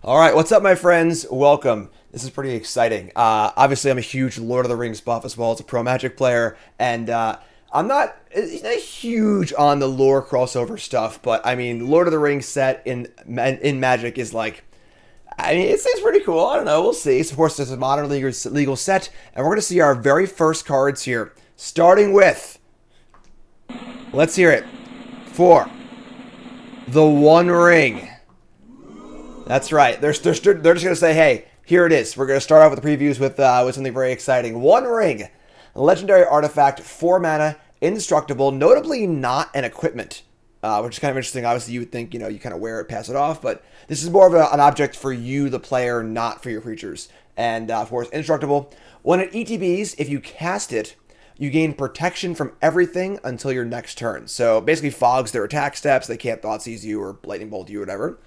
All right, what's up, my friends? Welcome. This is pretty exciting. Obviously, I'm a huge Lord of the Rings buff as well as a pro Magic player, and I'm not huge on the lore crossover stuff, but I mean, Lord of the Rings set in Magic is like, I mean, it seems pretty cool. I don't know. We'll see. So, of course, it's a modern legal set, and we're going to see our very first cards here, starting with, let's hear it, for the One Ring. That's right. They're just going to say, hey, here it is. We're going to start off with the previews with something very exciting. One Ring, a legendary artifact, 4 mana, indestructible, notably not an equipment, which is kind of interesting. Obviously, you would think, you kind of wear it, pass it off, but this is more of an object for you, the player, not for your creatures. And, of course, indestructible. When it ETBs, if you cast it, you gain protection from everything until your next turn. So, basically fogs their attack steps. They can't Thoughtseize you or Lightning Bolt you or whatever.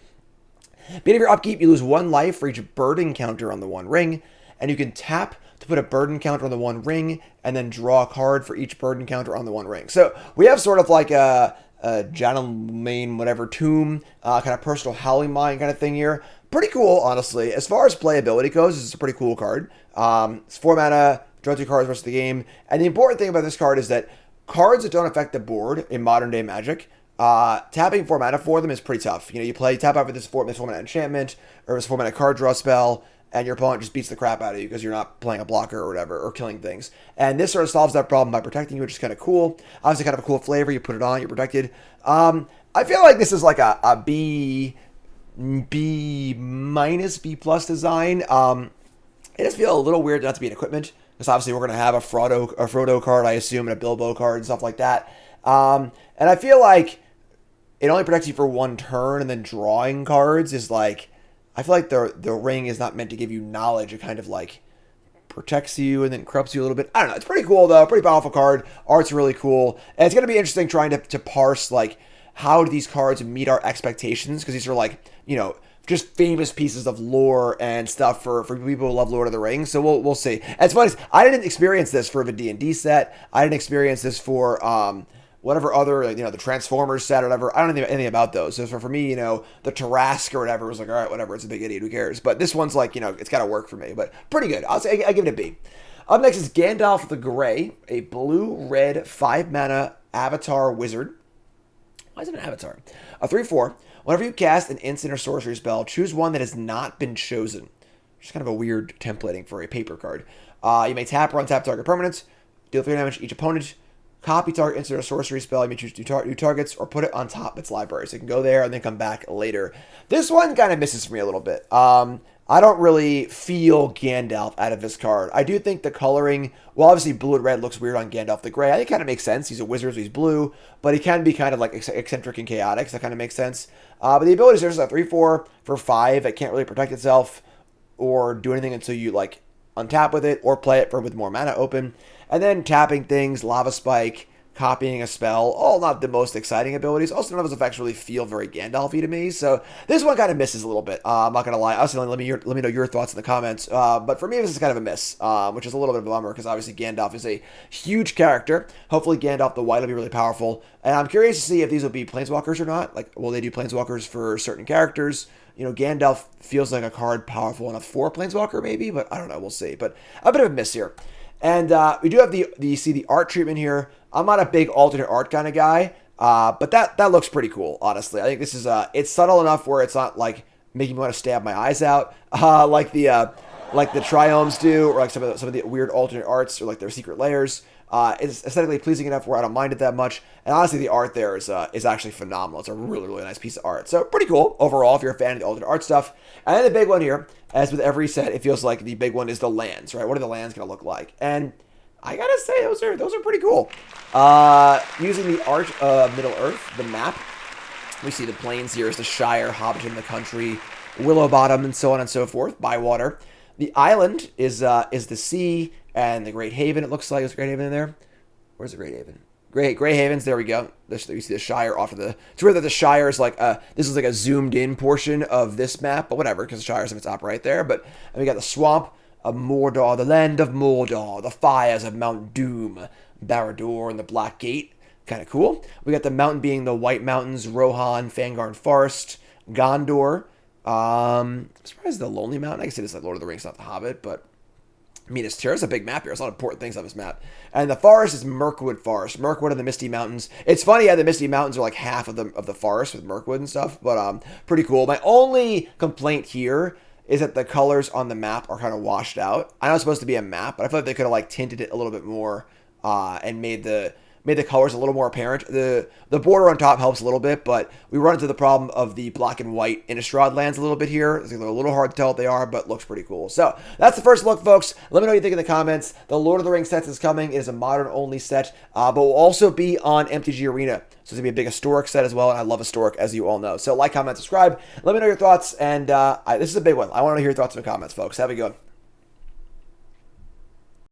Beginning of your upkeep, you lose 1 life for each burden counter on the One Ring, and you can tap to put a burden counter on the One Ring, and then draw a card for each burden counter on the One Ring. So we have sort of like a Janelmain, whatever, tomb, kind of personal Howling Mine kind of thing here. Pretty cool, honestly. As far as playability goes, this is a pretty cool card. It's 4 mana, draw 2 cards rest of the game, and the important thing about this card is that cards that don't affect the board in modern day Magic, tapping 4 mana for them is pretty tough. You tap out for this 4 mana enchantment, or this 4 mana card draw spell, and your opponent just beats the crap out of you because you're not playing a blocker or whatever, or killing things. And this sort of solves that problem by protecting you, which is kind of cool. Obviously kind of a cool flavor. You put it on, you're protected. I feel like this is like a B minus, B plus design. It does feel a little weird not to be an equipment, because obviously we're going to have a Frodo card, I assume, and a Bilbo card and stuff like that. And I feel like it only protects you for 1 turn, and then drawing cards is like, I feel like the ring is not meant to give you knowledge. It kind of like protects you and then corrupts you a little bit. I don't know. It's pretty cool though. Pretty powerful card. Art's really cool. And it's going to be interesting trying to parse like how do these cards meet our expectations, because these are like, just famous pieces of lore and stuff for people who love Lord of the Rings. So we'll see. And it's funny, I didn't experience this for the D&D set. I didn't experience this for whatever other, the Transformers set or whatever. I don't know anything about those. So for me, the Tarrasque or whatever was like, all right, whatever, it's a big idiot, who cares? But this one's like, it's got to work for me, but pretty good. I'll say I give it a B. Up next is Gandalf the Gray, a blue-red 5 mana avatar wizard. Why is it an avatar? A 3/4. Whenever you cast an instant or sorcery spell, choose one that has not been chosen. Which is kind of a weird templating for a paper card. You may tap or untap target permanents, deal 3 damage to each opponent, copy target instant or sorcery spell. You may choose new targets or put it on top of its library. So you can go there and then come back later. This one kind of misses for me a little bit. I don't really feel Gandalf out of this card. I do think the coloring, well, obviously blue and red looks weird on Gandalf the Gray. I think it kind of makes sense. He's a wizard, so he's blue, but he can be kind of like eccentric and chaotic, so that kind of makes sense. But the ability is a 3/4 for 5. It can't really protect itself or do anything until you like untap with it or play it with more mana open. And then tapping things, Lava Spike, copying a spell, all not the most exciting abilities. Also, none of those effects really feel very Gandalf-y to me, so this one kind of misses a little bit. I'm not going to lie. Obviously, let me know your thoughts in the comments. But for me, this is kind of a miss, which is a little bit of a bummer, because obviously Gandalf is a huge character. Hopefully, Gandalf the White will be really powerful. And I'm curious to see if these will be Planeswalkers or not. Like, will they do Planeswalkers for certain characters? Gandalf feels like a card powerful enough for Planeswalker, maybe, but I don't know. We'll see. But a bit of a miss here. And we do have the art treatment here. I'm not a big alternate art kind of guy, but that looks pretty cool, honestly. I think this is it's subtle enough where it's not like making me want to stab my eyes out, like the triomes do, or like some of the weird alternate arts, or like their secret layers. It's aesthetically pleasing enough where I don't mind it that much. And honestly, the art there is actually phenomenal. It's a really, really nice piece of art. So pretty cool overall if you're a fan of the alternate art stuff. And then the big one here, as with every set, it feels like the big one is the lands, right? What are the lands going to look like? And I gotta say, those are pretty cool. Using the art of Middle Earth, the map, we see the plains here is the Shire, Hobbiton, the country, Willow Bottom, and so on and so forth, Bywater. The island is the sea and the Great Haven. It looks like there's a Great Haven in there. Where's the Great Haven? Grey Havens. There we go. You see the Shire off to the. It's weird that the Shire is like this is like a zoomed in portion of this map, but whatever, because the Shire's at its top right there. But and we got the swamp of Mordor, the land of Mordor, the fires of Mount Doom, Barad-dûr, and the Black Gate. Kind of cool. We got the mountain being the White Mountains, Rohan, Fangorn Forest, Gondor, I'm surprised the Lonely Mountain. I guess it is like Lord of the Rings, not The Hobbit, but Minas Tirith is a big map here. There's a lot of important things on this map. And the forest is Mirkwood Forest. Mirkwood and the Misty Mountains. It's funny how the Misty Mountains are like half of the forest with Mirkwood and stuff, but pretty cool. My only complaint here is that the colors on the map are kind of washed out. I know it's supposed to be a map, but I feel like they could have like tinted it a little bit more and made the colors a little more apparent. The border on top helps a little bit, but we run into the problem of the black and white Innistrad lands a little bit here. They're a little hard to tell what they are, but looks pretty cool. So that's the first look, folks. Let me know what you think in the comments. The Lord of the Rings set is coming. It is a modern-only set, but will also be on MTG Arena. So it's going to be a big historic set as well, and I love historic, as you all know. So like, comment, subscribe. Let me know your thoughts, and this is a big one. I want to hear your thoughts in the comments, folks. Have a good one.